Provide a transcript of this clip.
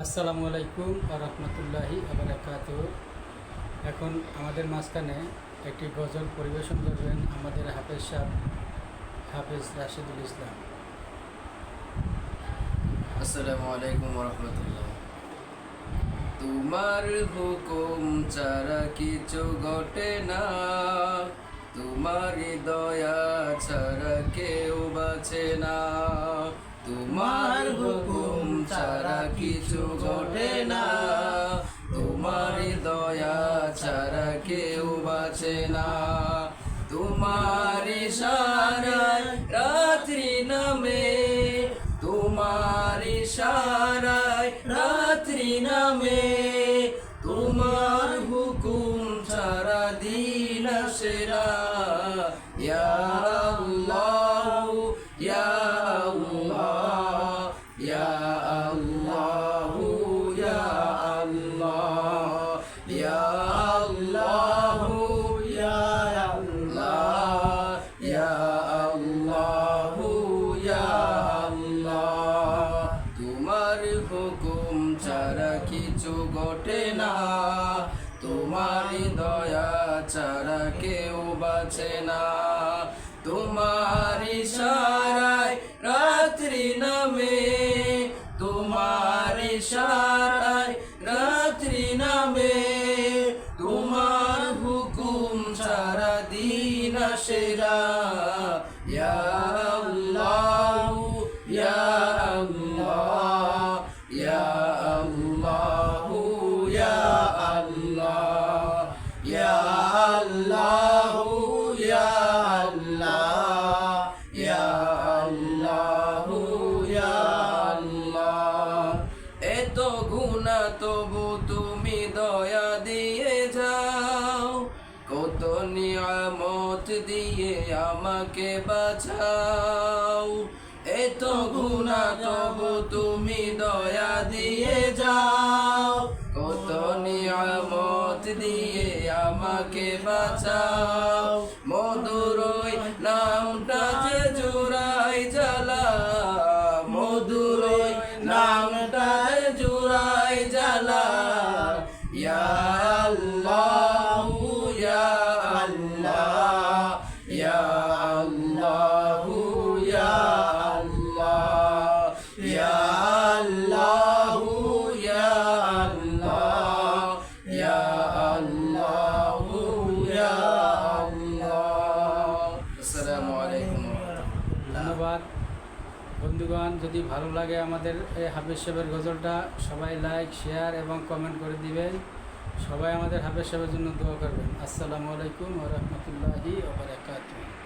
আসসালামু আলাইকুম রহমতুল্লাহি আবরাকাতুহু। এখন আমাদের মাঝখানে একটি গজল পরিবেশন করবেন আমাদের হাফেজ সাহেব, হাফেজ রাশিদুল ইসলাম। আসসালামু আলাইকুম রহমতুল্লাহ। তোমার হুকুম ছাড়া কিছু ঘটে না, তোমার দয়া ছাড়া কেউ বাঁচে না। তোমার হুকুম ছাড়া কিছু ঘটে না, তোমার দয়া ছাড়া কেউ বাঁচে না। তোমার ইশারায় রাত্রি নামে, তোমার ইশারায় রাত্রি নামে, তোমার হুকুম ছাড়া দিন আসে না। ইয়া আল্লাহ ইয়া আল্লাহ ইয়া আল্লাহ ইয়া আল্লাহ ইয়া আল্লাহ ইয়া আল্লাহ ইয়া আল্লাহ ইয়া আল্লাহ। তোমার হুকুম ছাড়া কিছু ঘটে না, তোমার দয়া ছাড়া কেউ বাঁচে না। তোমার ইশারায় রাত্রি নামে, তোমার ইশারায় রাত্রি নামে, তোমার হুকুম ছাড়া দিন আসে না। ইয়া আল্লাহ ইয়া আল্লাহ ইয়া আল্লাহ ইয়া আল্লাহ ইয়া আল্লাহ ইয়া আল্লাহ ইয়া আল্লাহ ইয়া আল্লাহ। এত গুনাহ তবু তুমি দয়া দিয়ে যাও, কত নিয়ামত দিয়ে আমাকে বাঁচাও। এত গুনাহ তবু তুমি দয়া দিয়ে যাও, কত নিয়ামত দিয়ে আমাকে বাঁচাও। মধুর ওই নামটা যে জুড়াই জ্বালা, মধুর ওই নামটা যে জুড়াই জ্বালা। ইয়া আল্লাহ ইয়া আল্লাহ ইয়া আল্লাহ ইয়া আল্লাহ ইয়া আল্লাহ ইয়া আল্লাহ ইয়া আল্লাহ ইয়া আল্লাহ। আসসালামু আলাইকুম। ধন্যবাদ বন্ধুগণ। যদি ভালো লাগে আমাদের এই হাফেজ সাহেবের গজলটা, সবাই লাইক, শেয়ার এবং কমেন্ট করে দিবেন। সবাই আমাদের হাফেজ সাহেবের জন্য দোয়া করবেন। আসসালামু আলাইকুম রহমতুল্লাহি ওয়া বারাকাতুহু।